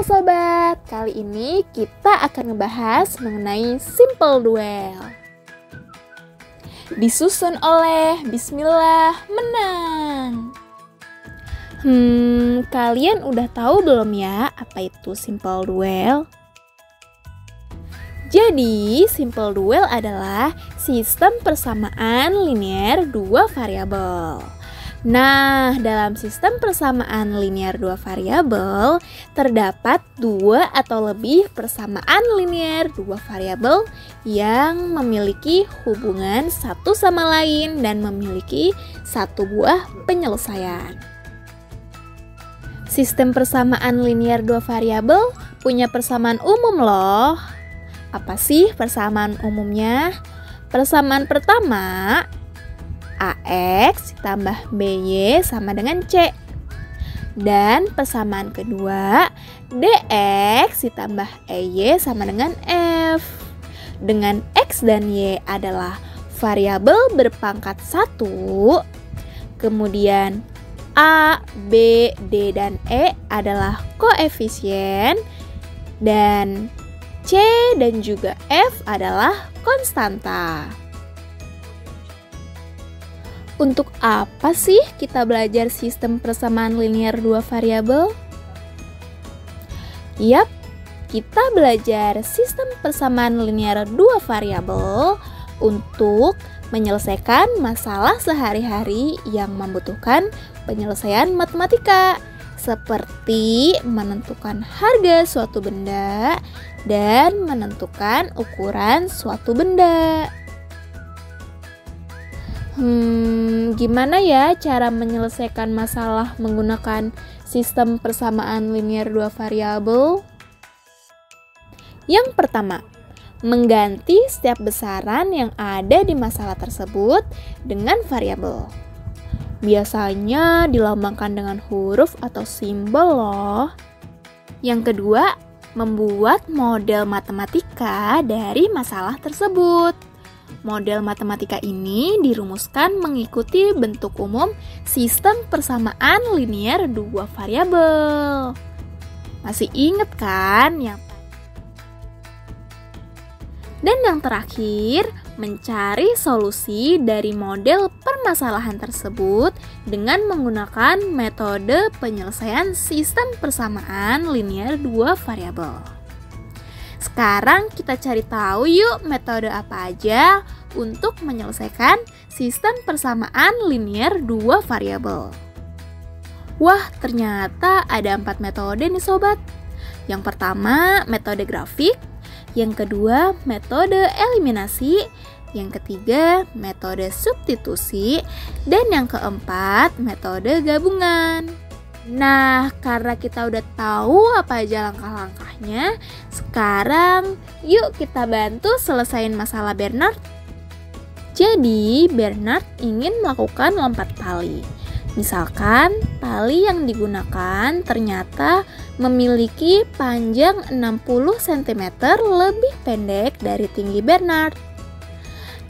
Halo sobat, kali ini kita akan ngebahas mengenai Simple Duel. Disusun oleh Bismillah Menang. Kalian udah tahu belum ya apa itu Simple Duel? Jadi, Simple Duel adalah sistem persamaan linear dua variabel. Nah, dalam sistem persamaan linear dua variabel, terdapat dua atau lebih persamaan linear dua variabel yang memiliki hubungan satu sama lain dan memiliki satu buah penyelesaian. Sistem persamaan linear dua variabel punya persamaan umum loh. Apa sih persamaan umumnya? Persamaan pertama, AX ditambah BY sama dengan C. Dan persamaan kedua, DX ditambah EY sama dengan F. Dengan X dan Y adalah variabel berpangkat 1. Kemudian A, B, D, dan E adalah koefisien. Dan C dan juga F adalah konstanta. Untuk apa sih kita belajar sistem persamaan linear dua variabel? Yap, kita belajar sistem persamaan linear dua variabel untuk menyelesaikan masalah sehari-hari yang membutuhkan penyelesaian matematika, seperti menentukan harga suatu benda dan menentukan ukuran suatu benda. Gimana ya cara menyelesaikan masalah menggunakan sistem persamaan linear dua variabel? Yang pertama, mengganti setiap besaran yang ada di masalah tersebut dengan variabel. Biasanya dilambangkan dengan huruf atau simbol loh. Yang kedua, membuat model matematika dari masalah tersebut. Model matematika ini dirumuskan mengikuti bentuk umum sistem persamaan linear dua variabel. Masih ingat kan? Dan yang terakhir, mencari solusi dari model permasalahan tersebut dengan menggunakan metode penyelesaian sistem persamaan linear dua variabel. Sekarang kita cari tahu yuk metode apa aja untuk menyelesaikan sistem persamaan linear dua variabel. Wah, ternyata ada 4 metode nih sobat. Yang pertama, metode grafik. Yang kedua, metode eliminasi. Yang ketiga, metode substitusi. Dan yang keempat, metode gabungan. Nah, karena kita udah tahu apa aja langkah-langkahnya, sekarang yuk kita bantu selesain masalah Bernard. Jadi, Bernard ingin melakukan lompat tali. Misalkan, tali yang digunakan ternyata memiliki panjang 60 cm lebih pendek dari tinggi Bernard.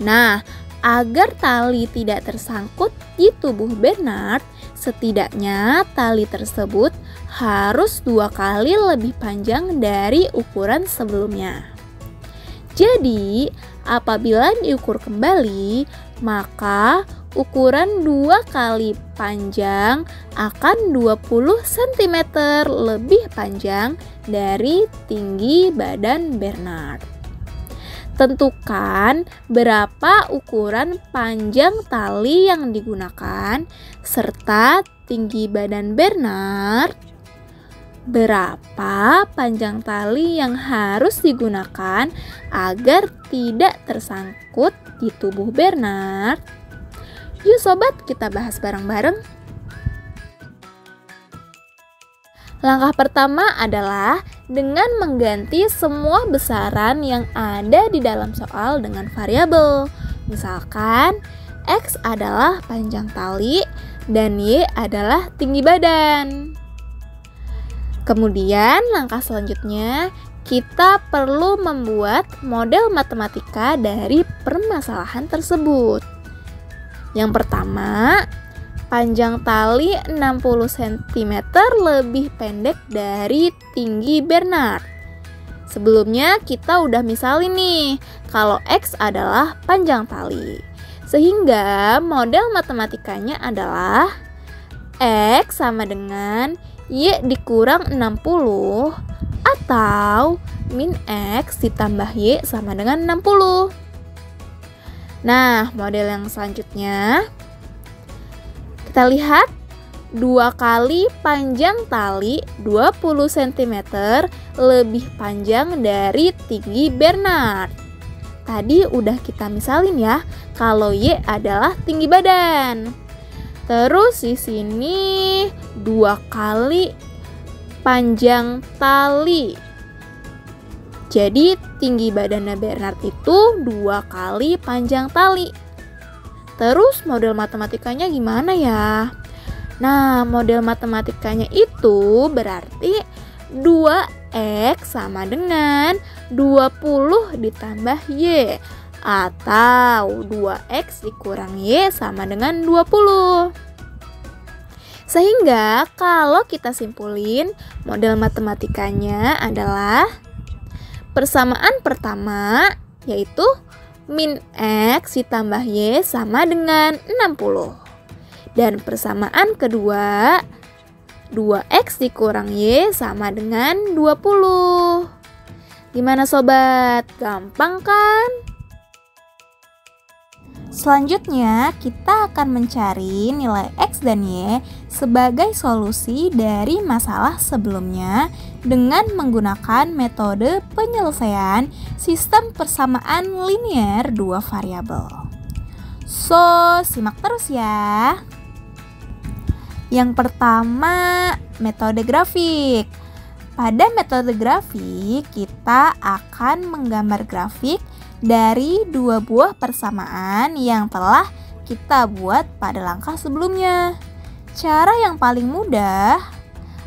Nah, agar tali tidak tersangkut di tubuh Bernard, setidaknya tali tersebut harus 2 kali lebih panjang dari ukuran sebelumnya. Jadi, apabila diukur kembali, maka ukuran 2 kali panjang akan 20 cm lebih panjang dari tinggi badan Bernard. Tentukan berapa ukuran panjang tali yang digunakan serta tinggi badan Bernard. Berapa panjang tali yang harus digunakan agar tidak tersangkut di tubuh Bernard? Yuk sobat, kita bahas bareng-bareng. Langkah pertama adalah dengan mengganti semua besaran yang ada di dalam soal dengan variabel. Misalkan, X adalah panjang tali dan Y adalah tinggi badan. Kemudian langkah selanjutnya, kita perlu membuat model matematika dari permasalahan tersebut. Yang pertama, panjang tali 60 cm lebih pendek dari tinggi Bernard. Sebelumnya kita udah misalin nih, kalau X adalah panjang tali. Sehingga model matematikanya adalah X sama dengan Y dikurang 60 atau min X ditambah Y sama dengan 60. Nah, model yang selanjutnya kita lihat 2 kali panjang tali 20 cm lebih panjang dari tinggi Bernard. Tadi udah kita misalin ya, kalau Y adalah tinggi badan. Terus di sini 2 kali panjang tali. Jadi tinggi badannya Bernard itu 2 kali panjang tali. Terus model matematikanya gimana ya? Nah, model matematikanya itu berarti 2X sama dengan 20 ditambah Y atau 2X dikurang Y sama dengan 20. Sehingga kalau kita simpulin, model matematikanya adalah persamaan pertama yaitu min X ditambah Y sama dengan 60. Dan persamaan kedua 2X dikurang Y sama dengan 20. Gimana sobat? Gampang kan? Selanjutnya kita akan mencari nilai X dan Y sebagai solusi dari masalah sebelumnya dengan menggunakan metode penyelesaian sistem persamaan linier 2 variabel. So, simak terus ya. Yang pertama, metode grafik. Pada metode grafik, kita akan menggambar grafik dari 2 buah persamaan yang telah kita buat pada langkah sebelumnya. Cara yang paling mudah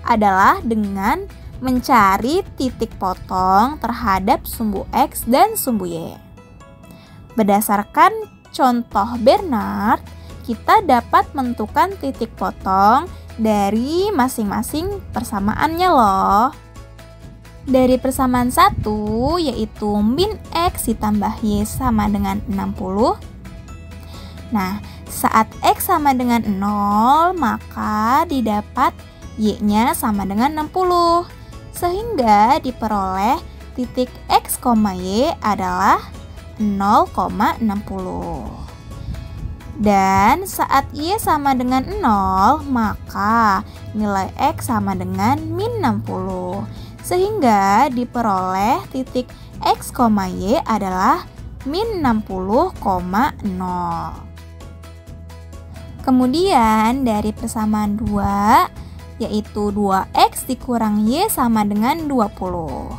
adalah dengan mencari titik potong terhadap sumbu X dan sumbu Y. Berdasarkan contoh Bernard, kita dapat menentukan titik potong dari masing-masing persamaannya loh. Dari persamaan 1 yaitu min X ditambah Y sama dengan 60. Nah, saat X sama dengan 0 maka didapat Y-nya sama dengan 60. Sehingga diperoleh titik X, Y adalah 0,60. Dan saat Y sama dengan 0 maka nilai X sama dengan min 60. Sehingga diperoleh titik X, Y adalah min 60,0. Kemudian dari persamaan 2 yaitu 2X dikurang Y sama dengan 20.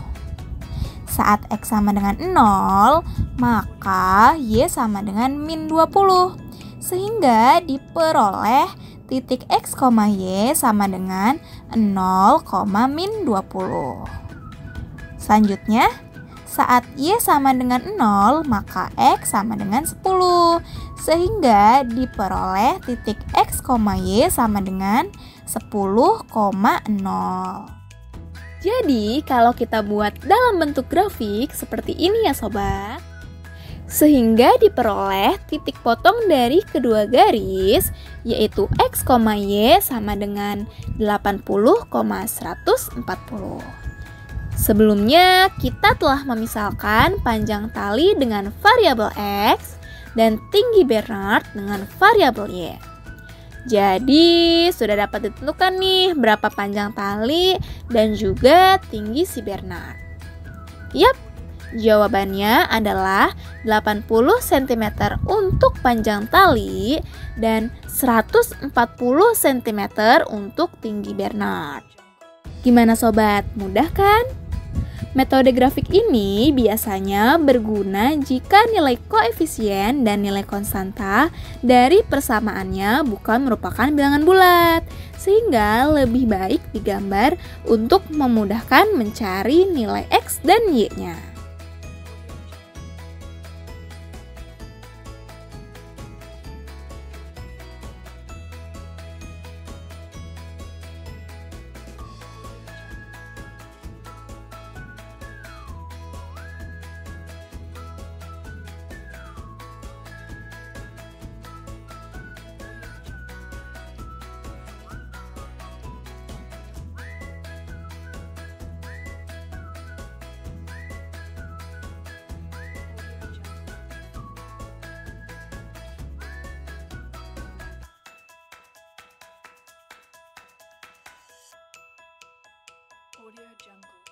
Saat X sama dengan 0 maka Y sama dengan min 20. Sehingga diperoleh titik X, Y sama dengan 0,min 20. Selanjutnya, saat Y sama dengan 0 maka X sama dengan 10. Sehingga diperoleh titik X, Y sama dengan 10,0. Jadi kalau kita buat dalam bentuk grafik seperti ini ya sobat, sehingga diperoleh titik potong dari kedua garis yaitu X, Y sama dengan 80,140. Sebelumnya kita telah memisalkan panjang tali dengan variabel X dan tinggi Bernard dengan variabel Y. Jadi sudah dapat ditentukan nih berapa panjang tali dan juga tinggi si Bernard. Yap, jawabannya adalah 80 cm untuk panjang tali dan 140 cm untuk tinggi Bernard. Gimana sobat, mudah kan? Metode grafik ini biasanya berguna jika nilai koefisien dan nilai konstanta dari persamaannya bukan merupakan bilangan bulat, sehingga lebih baik digambar untuk memudahkan mencari nilai X dan Y-nya. Audio Jungle.